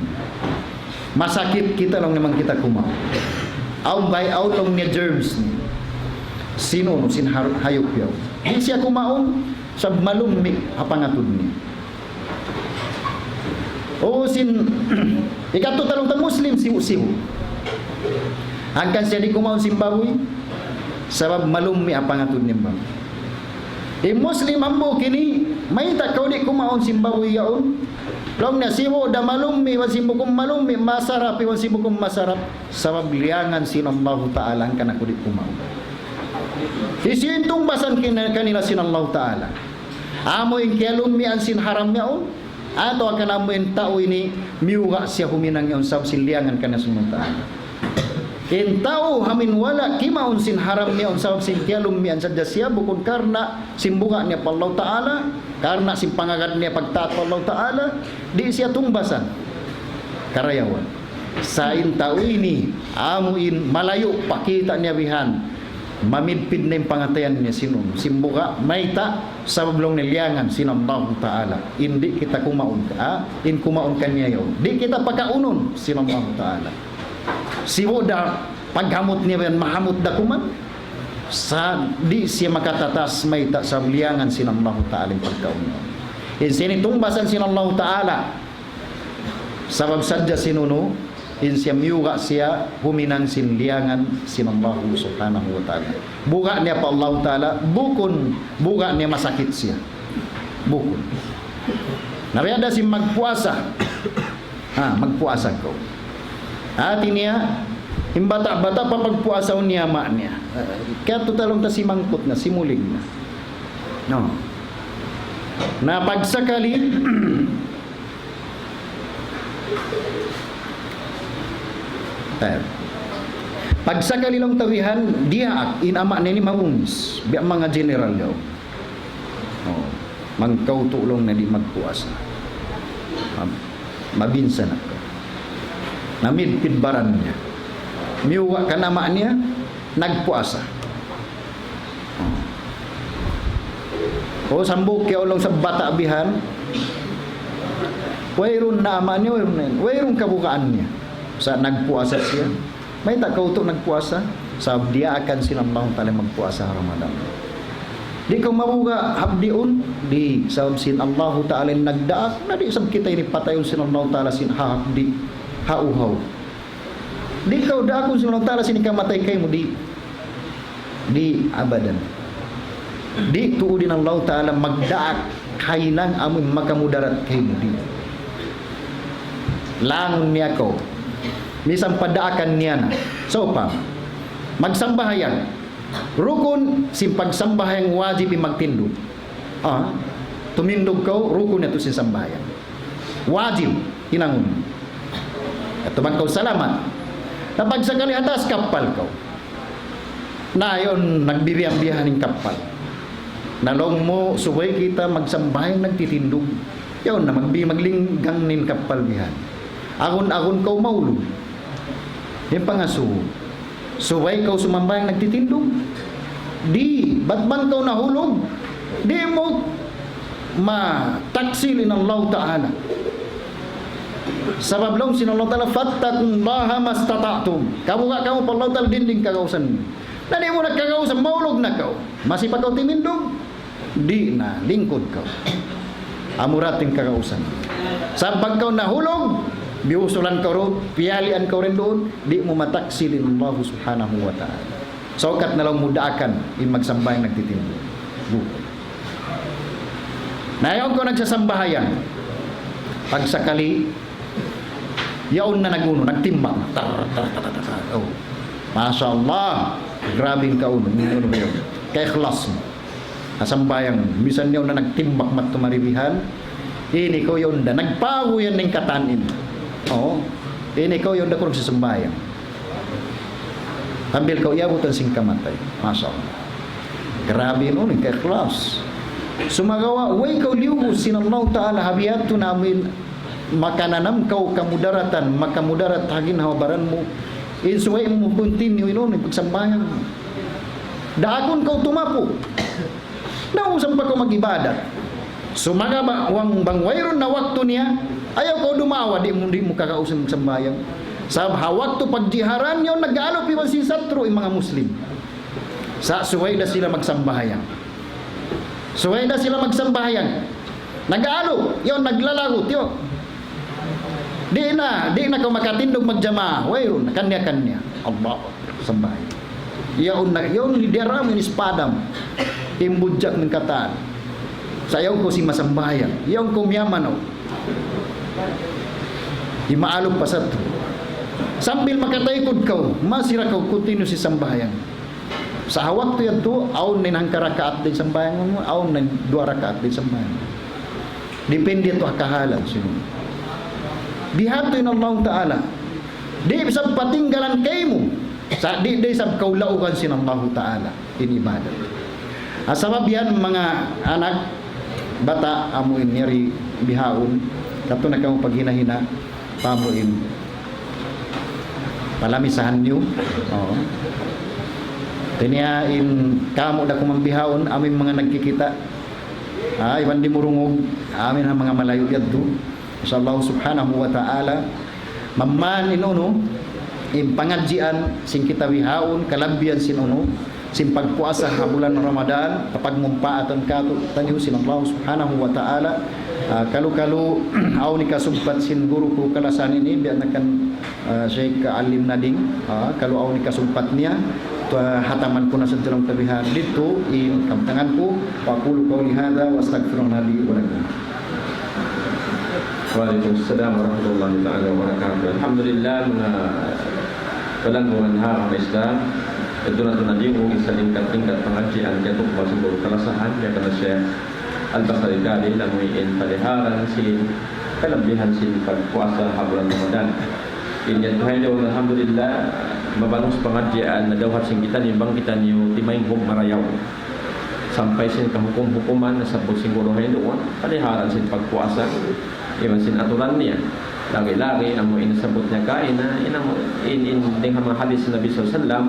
Masakit kita lang naman kita kumaon. Ang bayaw lang niya germs ni. Sino no sin hayop yaw. Di siya kumaon sa malumit hapangatod niya. O sin ikato talong Muslim siw-siw. Angkan siya di kumaon simbawi sabab malumi apangatod niya ba. Muslim ambo kini maita kau di kumaon simbawi yaon. Long na siwo da malumi wasimukum malumi masarap wasimukum masarap sabab liangan sin Allah Ta'ala angkan ako di kumaon. Isintong basan kanila sin Allah Ta'ala. Amo in kialumi an sin haram yaon. Ato akan amo in tao ini miuga siya huminang yaon sabab siliangan kana sin Allah Ta'ala. In tao hamin wala kimaon sin haram niya sabab sin kialum niya sadya siya bukod karena simbuga niya pa Allah Ta'ala, karena sin pangagad niya pagtaat pa Allah Ta'ala, di siya tumbasan karayawan. Sa in tao ini amuin malayo pakita niya bihan mamidpid na yung pangatayan niya sinun simbuga maita sabab long niliangan sin Allah Ta'ala. Hindi kita kumaon ka, in kumaon kanya yun, di kita pagkaunon sin Allah Ta'ala. Siwo da paghamot niya yan mahamot da kuman sa di siya makatatas may sa liangan sin Allah Ta'ala pagkaon niya. In tumbasan sin Allah Ta'ala sabab sadya sinuno in siya miuga siya huminang sin liangan sin Allah Subhanahu wa Ta'ala. Buga niya pa Allah Ta'ala bukon buga niya masakit siya bukon. Nariada si magpuasa magpuasa ko. Ati niya, imbata-bata pa magpuasaw niya ma niya. Kaya tutalong ta si mangkot na, simulig na. No. Na pagsakali, pagsakali lang tawihan, dia inama na ni mamunis. Biya mga general daw. Oh, magkautulong na di magpuasa. Mabinsan ako. Namidpid baran niya. Miuwa ka nama niya, nagpuasa. O sambuk kaya ulong sa bata abihan, wayron na ama niya, wayron kabukaan niya. Sa nagpuasa siya, may takauto nagpuasa, sa dia akan sinambang tala magpuasa Ramadan. Di kang mabuga habdiun, di sabab sin Allah Ta'ala nagdaak, na di sab kita ini patayon sin Allah Ta'ala sin habdi. Hauhaw. Di kau dah aku subhanahu ta'ala sini kamatay kay mo di abadan. Di tuudin Allah Ta'ala magdaak kailang amoy makamudarat kay mo di. Langon niya ko. Misang padaakan niya na. So pa, magsambahayan. Rukun sin pagsambahyang wajib magtindog. Tumindog ka, rukun na to sin sambahyang. Wajib, inangon. At tuman ka salamat. Napag sakali atas kapal ka. Na yon nagbibiyang-biyahan ng kapal. Nalong mo, suway kita magsambahyang nagtitindog. Yon na maglinggang nin kapal bihan. Agon-agon ka maulog. Yung pangaso. Suway ka sumambahyang nagtitindog. Di, ba't man ka nahulog? Di mo mataksilin Allah Ta'ala. Sabab long sinallahu ta'ala fattakullaha mastata'tum. Kamu pa Allah Ta'ala dinding kagausan. Na di mo nagkagausan, maulog na ka. Masih pa ka timindog? Di na, lingkod ka. Amurating kagausan. Sabag ka nahulog, biusulan ka ro, piyalian ka rin doon, di mo mataksilin Allah Subhanahu wa ta'ala. Saukat na lang mudaakan in magsambahyang nagtitindog. Nayon ko nagsasambahayan. Pag sakali, yaon na naguno, nagtimbang. Oh. Masya Allah, grabing kauno. Ano ba yun? Kaya ikhlas mo. Nasambayang, misan yaon na nagtimbak mat tumaribihan. Ini ko yun na, nagpago yan ng katanin. Oh. Ini ko yun na kung sasambayang. Ambil kau iabutan sing kamatay. Masya Allah. Grabe nun, kaya ikhlas. Sumagawa, way kau liugus sinallahu ta'ala habiyatu namin makananam kau kamudaratan makamudarat hagin hawabaran mo insuway mo continue inon pagsambayan daakon kau tumapo nausap pa kau mag-ibadat sumagaba wang bangwayron na waktu niya ayaw kau dumawa di mo kakausap magsambayan sa waktu pagjiharan yun nag-aalop iwan si satro yung mga Muslim sa suway na sila magsambahayan suway na sila magsambahayan nag-aalop yun naglalagot yun di na ka makatindog magjama wayron kanya-kanya Allah sambay yaon na yaon lideram yung ispadam imbudjak ng kataan sayaw ko si masambayan yaon ko miyaman di maalog pa sa to sambil makataykod ka masira ka continue si sambayan sa hawak to yan to aon na nang karakaat din sambayan mo aon na dua rakaat din sambayan depende to akahalan sino dihatoy ng Allah Ta'ala di isang patinggalan kay mo sa di isang kaulaukan sin Allah Ta'ala in ibadat asabab yan mga anak bata amuin nyari bihaon kato na kang paghinahina pamuin palamisahan nyo tiniyain kamo da kumambihaon amin mga nagkikita iban di murungog amin ang mga malayo yadto insyaallah subhanahu wa ta'ala mamman inuno impangadjian sing kita wihaon kalabyan sinuno sing pagpuasa ha bulan Ramadan kapag mumpaatan kato tanyo sin Allah subhanahu wa ta'ala kalu-kalu aw ni kasumpat sin guru ko kalasan ini biar nakan Syekh Alim Nading kalu aw ni kasumpat niya hataman ko na sa tirang tabihan dito in kamtangan ko paqulu qawli hadza wa astaghfirullah li wa lakum. Waalaikumsalam warahmatullahi taala wabarakatuh. Alhamdulillah mga pelanggan haram Islam itu nanti nadiung isa tingkat pengajian jatuh masuk kalasahan ya kata Syekh Al-Basri kali lamuin paliharan si kelebihan si puasa bulan Ramadan. Ini Tuhan jauh alhamdulillah mabalong sa pengajian na dawhat sing kita nimbang kita niyo timaing hum marayaw sampai sin kahukum-hukuman sa siguro hay doon paliharan sin pagpuasa iwan sin aturan niya lagi-lagi amo inasabot niya kain na in mga hadis Nabi sallallahu alaihi wasallam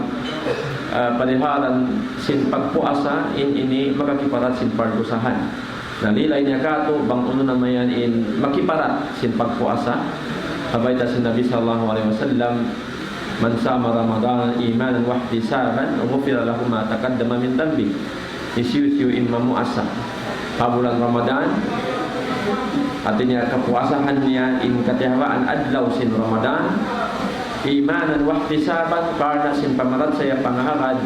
paliharan sin pagpuasa ini makakiparat sin pardusahan nalilay niya kato bang uno na mayan in makiparat sin pagpuasa habay ta sin Nabi sallallahu alaihi wasallam man sama Ramadan imanan wa ihtisaban ghufira lahu ma taqaddama min dhanbi isiu imamu asa bulan Ramadan artinya kepuasahan niya in katihabaan adlaw sin Ramadan imanan wa ihtisaban karena sin pamarat saya pangahagad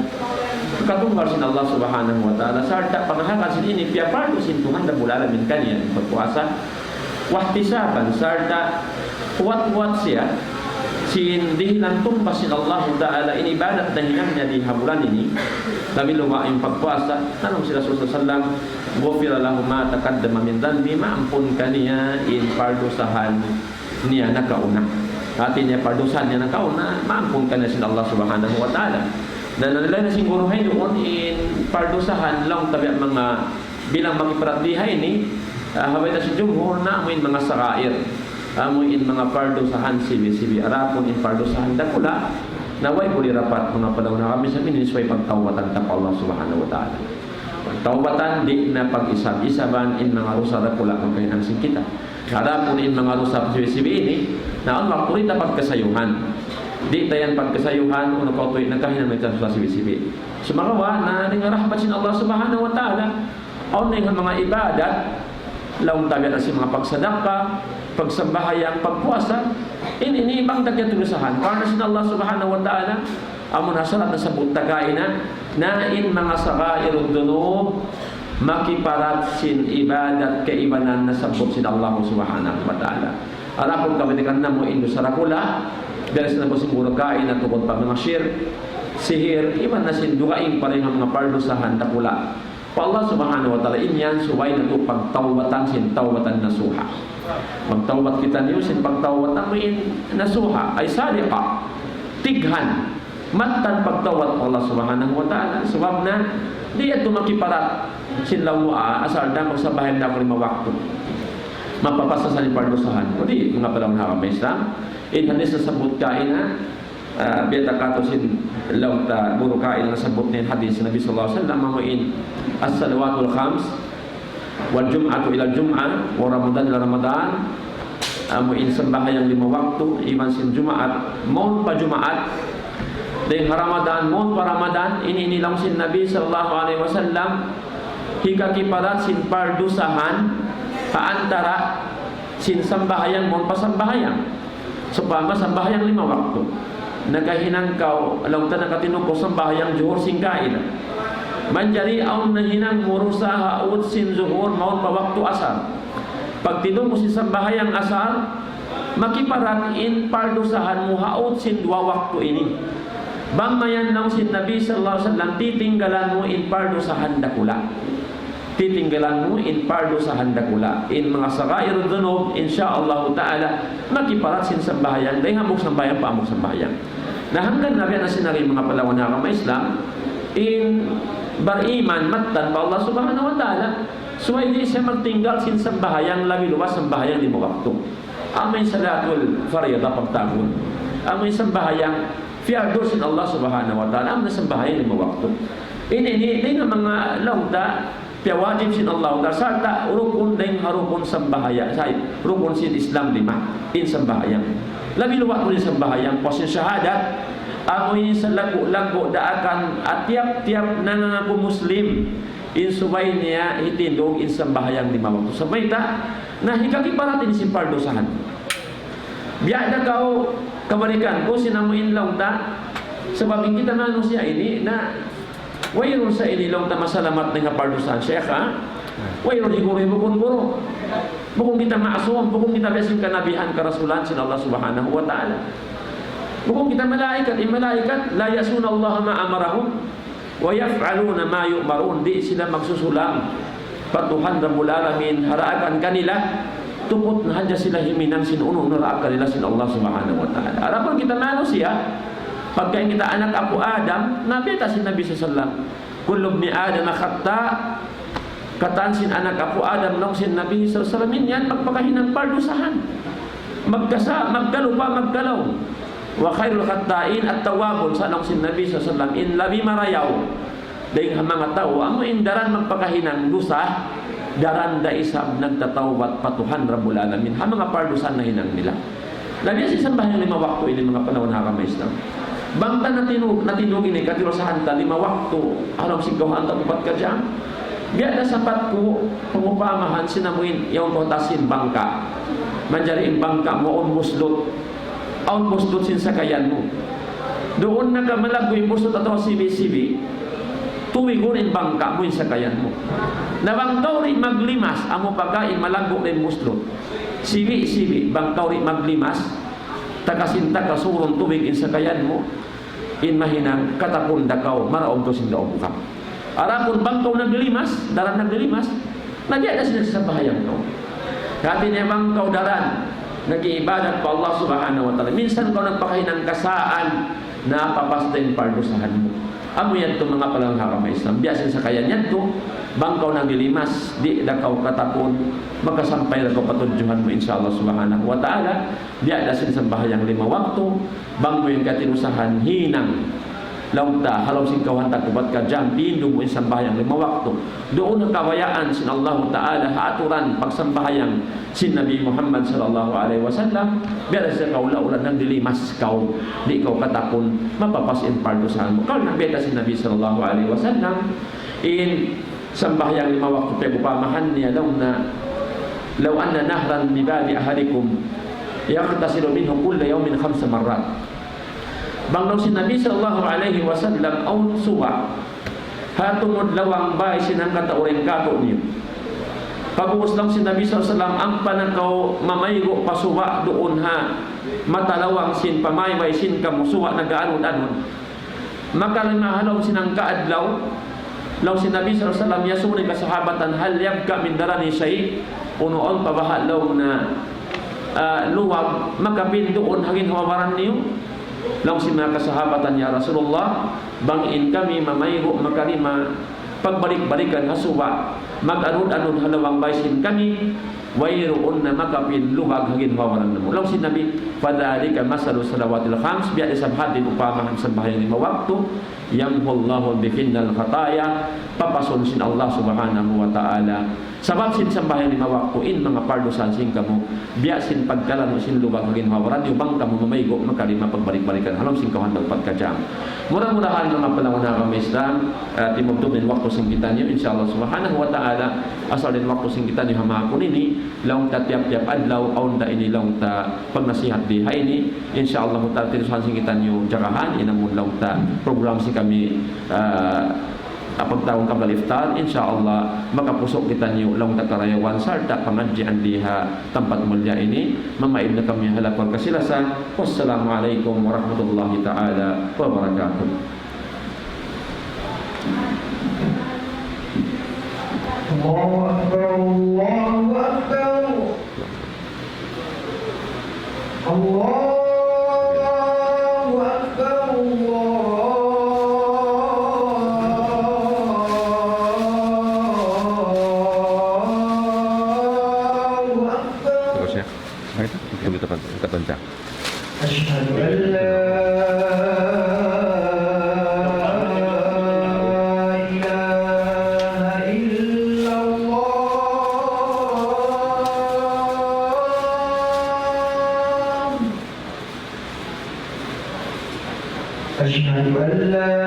katunggal sin Allah subhanahu wa ta'ala sarta pangahagad sin ini piapardo sin Tuhan da bulalamin kaniya berpuasa wa ihtisaban sarta kuat-kuat siya sin dihilan tumbas sin Allah Ta'ala inibadat dahilan niya di habulan ini kami luwa yung pagpuasa tanong sila Rasulullah gufira lahu ma taqaddama min dhanbi maampun kaniya in pardusahan niya nakauna artinya pardusahan niya nakauna maampun kaniya sin Allah Subhanahu wa Ta'ala dan nalilay na siguro hay doon in pardusahan lang tabi mga bilang makiparatdihay ini haway na si Jumhur na amoy mga sakair amoy in mga pardusahan sibi-sibi arapon in pardusahan dakula naway puli rapat mga panahon na kami sa minisway pagtawatan ta Allah Subhanahu wa Ta'ala pagtawatan di na pag-isab-isaban in mga rusa dakula kung kainansing kita harapon in mga rusa sibi-sibi ini na Allah pulita pagkasayuhan di tayan pagkasayuhan uno kautoy nagkahinan may sa sibi-sibi sumakawa na ring rahmat sin Allah Subhanahu wa Ta'ala o na mga ibadat laong tabi na si mga pagsadaka pagsambahayang pagpuasa ini ibang dagyan tulusahan para sin Allah Subhanahu wa Ta'ala amo na salat na sabot tagaina na in mga sakairud dunub makiparat sin ibadat kaibanan na sabot sin Allah Subhanahu wa Ta'ala arapon kabitikan na mo indo sarakula dahil sa nabusiguro kain at tukod pa mga sihir iban na sin dugaing pa rin ang mga pardusahan takula pa Allah Subhanahu wa Ta'ala inyan suway na ito pagtawatan sin tawatan nasuha magtawat kita niyo sin pagtawatan mo in nasuha ay sadiqa tighan matan pagtawat Allah Subhanahu wa Ta'ala sebab na di ito makiparat sin lawaa asal na magsabahin na ko lima waktu mapapasa sa pardusahan kundi mga palang nakama Islam in hadis na sabot kain na biyata kato sin lawta buro kain na sabot na hadis Nabi sallallahu alaihi wasallam mamuin as-salawatul khams wal jum'atu ila jum'ah wa ramadan ila ramadan amuin sembahayang 5 waktu iman sin jumaat maun pa jumaat ding ramadan maun pa ramadan ini nilang sin Nabi sallallahu alaihi wasallam hikakiparat sin pardusahan paantara sin sembahayang maun pa sembahayang supama sembahayang 5 waktu nagahinang kau alam ta nakatinuko sembahayang juhur singkain manjari aun nahinang murusaha ut sin zuhur maun pa waktu asar pag tinong mo si sambahayang asar makiparat in pardusahan mo haut sin 2 waktu ini bangmayan lang sin Nabi sallallahu alaihi wasallam titinggalan mo in pardusahan dakula titinggalan mo in pardusahan dakula in mga sakairud dunub insyaallah ta'ala makiparat sin sambahayang dahil hamok sambahayang pa hamok sambahayang na hanggang nabi na sinari mga palawan na kama Islam in bariman matan pa Allah Subhanahu wa Ta'ala so hindi siya magtinggal sin sambahayang labi luwas sambahayang 5 waktu amay salatul fariyada pagtagon amay sambahayang fiador sin Allah Subhanahu wa Ta'ala amay sambahayang 5 waktu ini na mga lawda wajib sin Allah Ta'ala sarta rukun ding harukun sambahaya rukun sin Islam 5 in sambahayang labi luwas mo sin sambahayang pasin syahadat amoy sa lago daakan at tiap-tiap nangangaku muslim in subay niya itindog in sambahayang 5 waktu sabay ta na hikakiparatin si pardusahan biya na kao kabalikan ko sinamuin lang ta sebab kita manusia ini na wayron sa inilong ta masalamat nga pardusahan syekha wayron higuro bukong kita maasum bukong kita besin kanabihan karasulan sin Allah Subhanahu wa Ta'ala bukong kita malaikat la yasuna Allah ma amarahum wa yaf'aluna ma yu'marun di sila magsusulam patuhan Rabbul Alamin haraakan kanila tupot na hadya sila himinang sinuno haraakan kanila sin Allah Subhanahu wa Ta'ala arapon kita manusia pagka kita anak Apo Adam nabita sin Nabi sallallahu alaihi wasallam kullu ibni Adam khata kataan sin anak Apo Adam nang sin Nabi sallallahu alaihi wasallam yan magpakahinang pardusahan maggalupa maggalaw wa khairul khata'in at-tawwabun sanang sin Nabi sallallahu alaihi wasallam in labi marayaw dahil mga tao amo indaran magpakahinang dusa daran da isab nagtatawbat patuhan Rabbul Alamin ha mga pardusan na hinang nila labi si sambahang 5 waktu ini mga panahon ha kama Islam bangta natinug ini katirosahan ta 5 waktu alam sigawan ta upat ka jam biya na sapat ko pumupamahan sinamuin yung kotasin bangka manjari in bangka mo on muslot ang musdot sin sakayan mo doon na ka malagoy musdot ato sibi-sibi tuwigon in bangka mo in sakayan mo nabangkaw rin maglimas amo pagkain malago rin musdot sibi-sibi bangkaw rin maglimas takasinta ka surong tubig insakayan mo, in mahinang katapon dakaw, maraog ko sindaog ka. Arapon bangkaw naglimas, daran naglimas, nagyada sila sa bahayang kau. Kati niya bangkaw daran, nag-iibadat pa Allah subhanahu wa ta'ala. Minsan kau nagpakain ng kasaan na papastain pardusahan mo. Amo yan to mga palanghara may Islam. Biyasin sa kaya yan to, bangkaw naglilimas, di dakaw katapon, magkasampay na ko patudjuhan mo insyaAllah subhanahu wa ta'ala. Biya dasin sa bahayang 5 waktu, bangko yung katinusahan, hinang, lauta, halaw sing kawanta kubat ka dyan, pindong mo isang bahayang 5 waktu. Doon ang kawayaan sin Allah ta'ala, haaturan, pagsambahayang sin Nabi Muhammad sallallahu alaihi wasallam, biya sa kaula-ulan ng dilimas kau, di ikaw katapon, mapapasin pardusahan mo. Kau nabeta sin Nabi sallallahu alaihi wasallam, in sambahayang 5 waktu pagupamahan niya law anna nahran mi babi ahadikum yaqtasilu minhu kulla yawmin 5 marrat. Bangdaw si Nabi sallallahu alaihi wasallam aw suwa hatumod lawang bay sinang katauring kato niyo. Pagbuos lang si Nabi sallallahu alaihi wasallam ang panakaw mamaygo pasuwa doon ha matalawang sin pamayway sin kamusuwa nagaanod-anod. Makalimahalaw sinang kaadlaw law si Nabi sallallahu alaihi wasallam yasuni kasahabatan hal yabka min darani shay unoon pabahalaw na luwag makapin doon hangin hawaran niyo. Law si mga kasahabatan ya Rasulullah, bangin kami mamaygo makalima pagbalik-balikan hasuwa mag-anod-anod halawang baysin kami wayroon na makapin luwag hangin hawaran mo. Law si Nabi fadhalika masalu salawatil khams biya isabhadin upamahan sa bahayang 5 waktu yamhullahu bihinnal khataya papason sin Allah subhanahu wa ta'ala sabab sin sambahan 5 waktu in mga pardusan sin kamo biya sin pagkalan mo sin luwag hangin hawaran yung kamo mamaygo makalima pagbalik-balikan halong sin kahandang pagkajam. Murah-murahan mga panahon na kami Islam timugtog din waktu sing kita niyo insyaAllah subhanahu wa ta'ala asal din waktu sing kita niyo hamakon ini laung ta tiap-tiap adlaw aun da ini laung ta pagnasihat di hay ini insyaallah ta'ala tinusan sing kita niyo jagahan inamun laung ta program sing kami pagtawang kabal iftar insyaallah makapusok kita niyo laung ta karayawan sarta pangadjian diha tempat mulia ini mamaid na kami halapon kasilasan. Wassalamualaikum warahmatullahi taala wabarakatuh. Allahu Akbar, Allahu Akbar, Allahu Akbar, Allahu Akbar. Terus ya. Itu kami terpencak. Asyhadu an la أشهد أن لا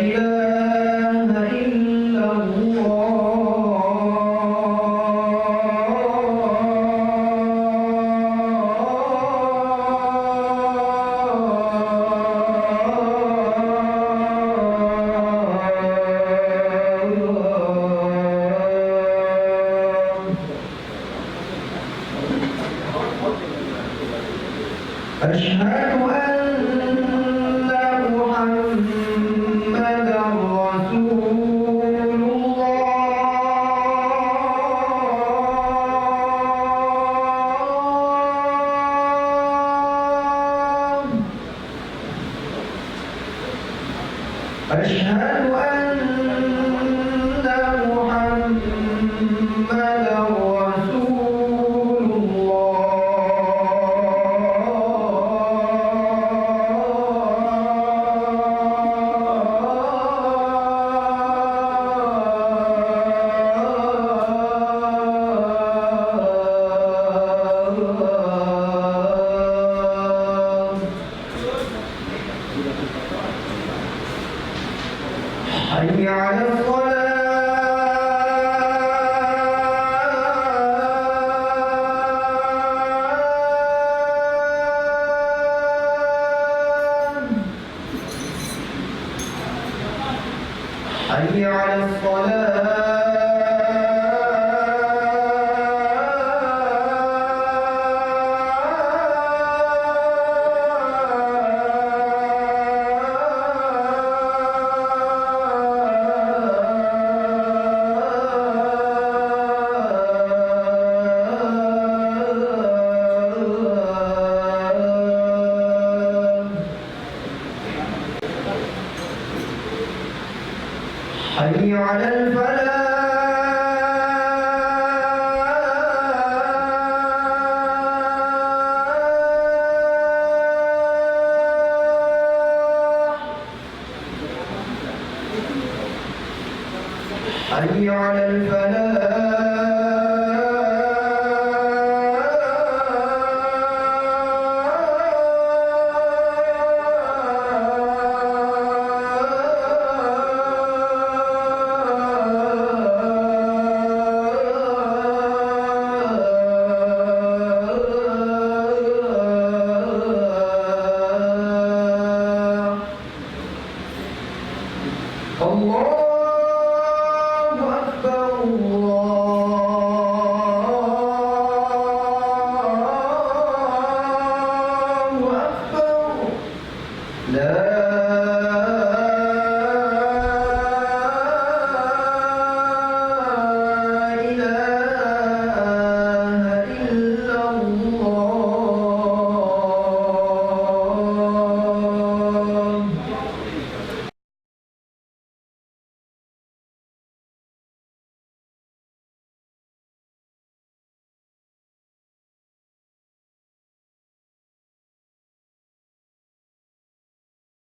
إله إلا الله أشهد أشهد أن محمدا رسول حي على الصلاة حي على الصلاة حي على الفلاح حي على الفلاح. الله أكبر الله أكبر لا